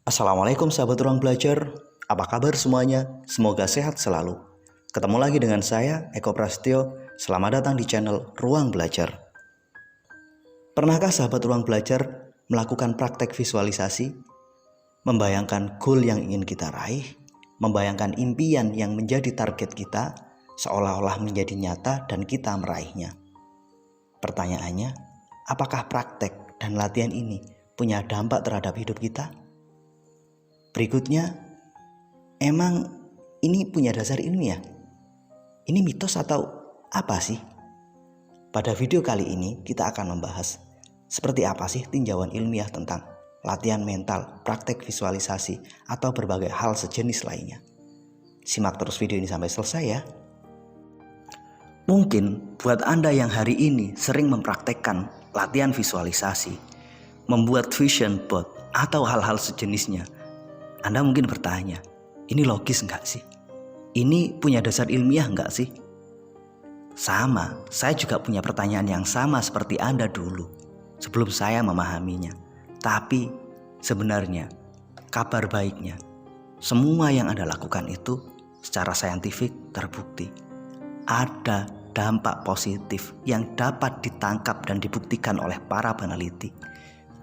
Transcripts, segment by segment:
Assalamualaikum sahabat ruang belajar, apa kabar semuanya? Semoga sehat selalu. Ketemu lagi dengan saya, Eko Prasetyo. Selamat datang di channel Ruang Belajar. Pernahkah sahabat ruang belajar melakukan praktek visualisasi? Membayangkan goal yang ingin kita raih, membayangkan impian yang menjadi target kita, seolah-olah menjadi nyata dan kita meraihnya. Pertanyaannya, apakah praktek dan latihan ini punya dampak terhadap hidup kita? Berikutnya, emang ini punya dasar ilmiah? Ini mitos atau apa sih? Pada video kali ini kita akan membahas seperti apa sih tinjauan ilmiah tentang latihan mental, praktek visualisasi, atau berbagai hal sejenis lainnya. Simak terus video ini sampai selesai ya. Mungkin buat Anda yang hari ini sering mempraktekkan latihan visualisasi, membuat vision board, atau hal-hal sejenisnya, Anda mungkin bertanya, ini logis nggak sih? Ini punya dasar ilmiah nggak sih? Sama, saya juga punya pertanyaan yang sama seperti Anda dulu sebelum saya memahaminya. Tapi sebenarnya kabar baiknya, semua yang Anda lakukan itu secara saintifik terbukti. Ada dampak positif yang dapat ditangkap dan dibuktikan oleh para peneliti.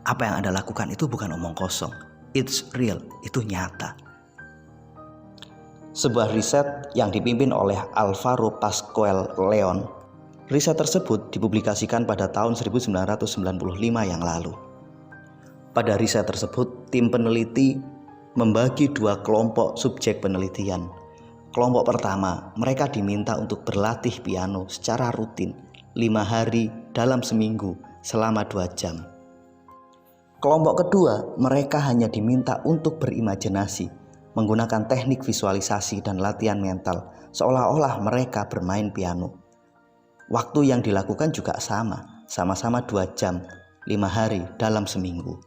Apa yang Anda lakukan itu bukan omong kosong. It's real, itu nyata. Sebuah riset yang dipimpin oleh Alvaro Pascual Leon. Riset tersebut dipublikasikan pada tahun 1995 yang lalu. Pada riset tersebut, tim peneliti membagi dua kelompok subjek penelitian. Kelompok pertama, mereka diminta untuk berlatih piano secara rutin 5 hari dalam seminggu selama 2 jam. Kelompok kedua, mereka hanya diminta untuk berimajinasi, menggunakan teknik visualisasi dan latihan mental, seolah-olah mereka bermain piano. Waktu yang dilakukan juga sama-sama 2 jam, 5 hari dalam seminggu.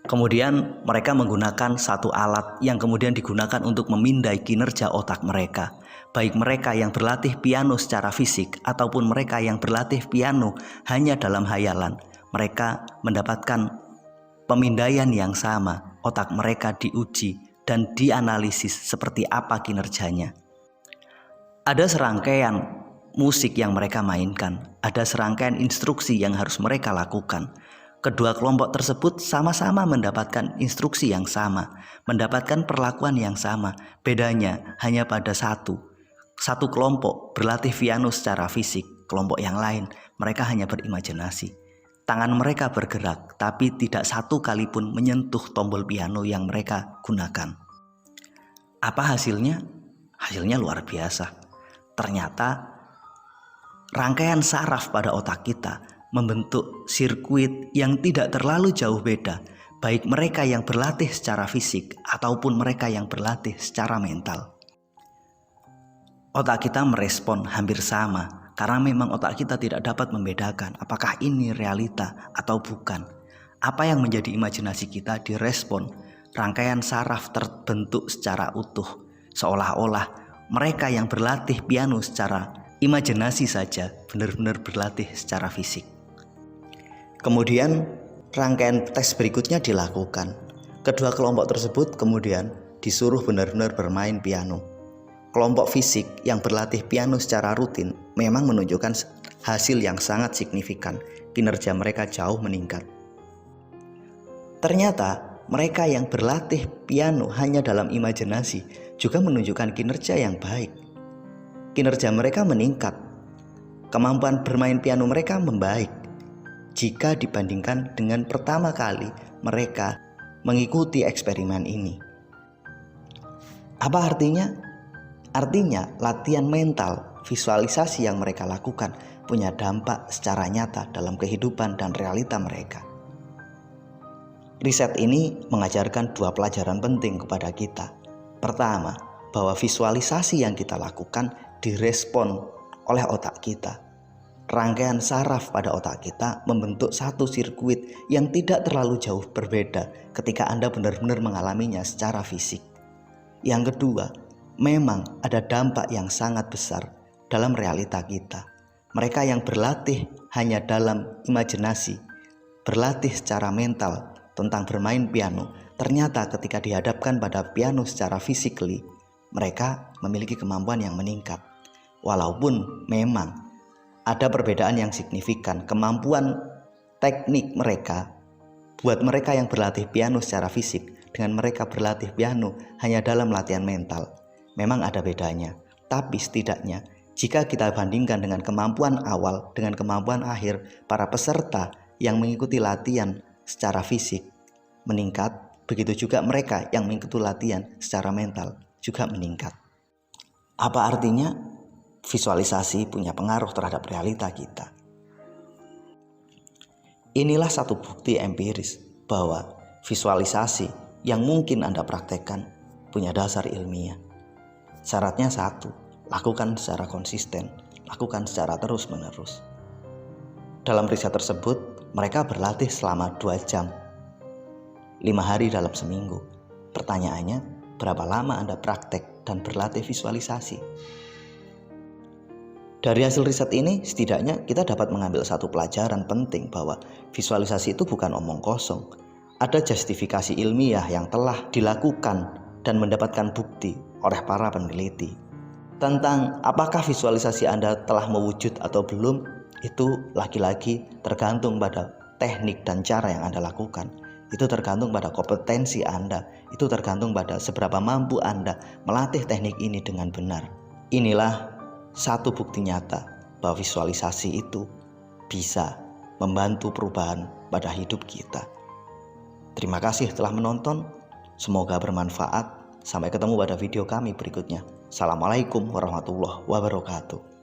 Kemudian mereka menggunakan satu alat yang kemudian digunakan untuk memindai kinerja otak mereka. Baik mereka yang berlatih piano secara fisik ataupun mereka yang berlatih piano hanya dalam hayalan. Mereka mendapatkan pemindaian yang sama, otak mereka diuji dan dianalisis seperti apa kinerjanya. Ada serangkaian musik yang mereka mainkan, ada serangkaian instruksi yang harus mereka lakukan. Kedua kelompok tersebut sama-sama mendapatkan instruksi yang sama, mendapatkan perlakuan yang sama. Bedanya hanya pada satu kelompok berlatih piano secara fisik, kelompok yang lain mereka hanya berimajinasi. Tangan mereka bergerak, tapi tidak satu kali pun menyentuh tombol piano yang mereka gunakan. Apa hasilnya? Hasilnya luar biasa. Ternyata rangkaian saraf pada otak kita membentuk sirkuit yang tidak terlalu jauh beda, baik mereka yang berlatih secara fisik ataupun mereka yang berlatih secara mental. Otak kita merespon hampir sama, karena memang otak kita tidak dapat membedakan apakah ini realita atau bukan. Apa yang menjadi imajinasi kita direspon, rangkaian saraf terbentuk secara utuh, seolah-olah mereka yang berlatih piano secara imajinasi saja benar-benar berlatih secara fisik. Kemudian rangkaian tes berikutnya dilakukan. Kedua kelompok tersebut kemudian disuruh benar-benar bermain piano. Kelompok fisik yang berlatih piano secara rutin memang menunjukkan hasil yang sangat signifikan. Kinerja mereka jauh meningkat. Ternyata mereka yang berlatih piano hanya dalam imajinasi juga menunjukkan kinerja yang baik. Kinerja mereka meningkat. Kemampuan bermain piano mereka membaik jika dibandingkan dengan pertama kali mereka mengikuti eksperimen ini. Apa artinya? Artinya latihan mental, visualisasi yang mereka lakukan punya dampak secara nyata dalam kehidupan dan realita mereka. Riset ini mengajarkan dua pelajaran penting kepada kita. Pertama, bahwa visualisasi yang kita lakukan direspon oleh otak kita. Rangkaian saraf pada otak kita membentuk satu sirkuit yang tidak terlalu jauh berbeda ketika Anda benar-benar mengalaminya secara fisik. Yang kedua, memang ada dampak yang sangat besar dalam realita kita. Mereka yang berlatih hanya dalam imajinasi, berlatih secara mental, tentang bermain piano, ternyata ketika dihadapkan pada piano secara physically, mereka memiliki kemampuan yang meningkat. Walaupun memang ada perbedaan yang signifikan, kemampuan teknik mereka buat mereka yang berlatih piano secara fisik dengan mereka berlatih piano hanya dalam latihan mental, memang ada bedanya. Tapi setidaknya jika kita bandingkan dengan kemampuan awal dengan kemampuan akhir para peserta yang mengikuti latihan secara fisik meningkat, begitu juga mereka yang mengikuti latihan secara mental juga meningkat. Apa artinya? Visualisasi punya pengaruh terhadap realita kita. Inilah satu bukti empiris bahwa visualisasi yang mungkin Anda praktekkan punya dasar ilmiah. Syaratnya satu, lakukan secara konsisten, lakukan secara terus-menerus. Dalam riset tersebut, mereka berlatih selama 2 jam, 5 hari dalam seminggu. Pertanyaannya, berapa lama Anda praktek dan berlatih visualisasi? Dari hasil riset ini, setidaknya kita dapat mengambil satu pelajaran penting bahwa visualisasi itu bukan omong kosong. Ada justifikasi ilmiah yang telah dilakukan dan mendapatkan bukti oleh para peneliti. Tentang apakah visualisasi Anda telah mewujud atau belum, itu lagi-lagi tergantung pada teknik dan cara yang Anda lakukan. Itu tergantung pada kompetensi Anda, itu tergantung pada seberapa mampu Anda melatih teknik ini dengan benar. Inilah satu bukti nyata bahwa visualisasi itu bisa membantu perubahan pada hidup kita. Terima kasih telah menonton, semoga bermanfaat. Sampai ketemu pada video kami berikutnya. Assalamualaikum warahmatullahi wabarakatuh.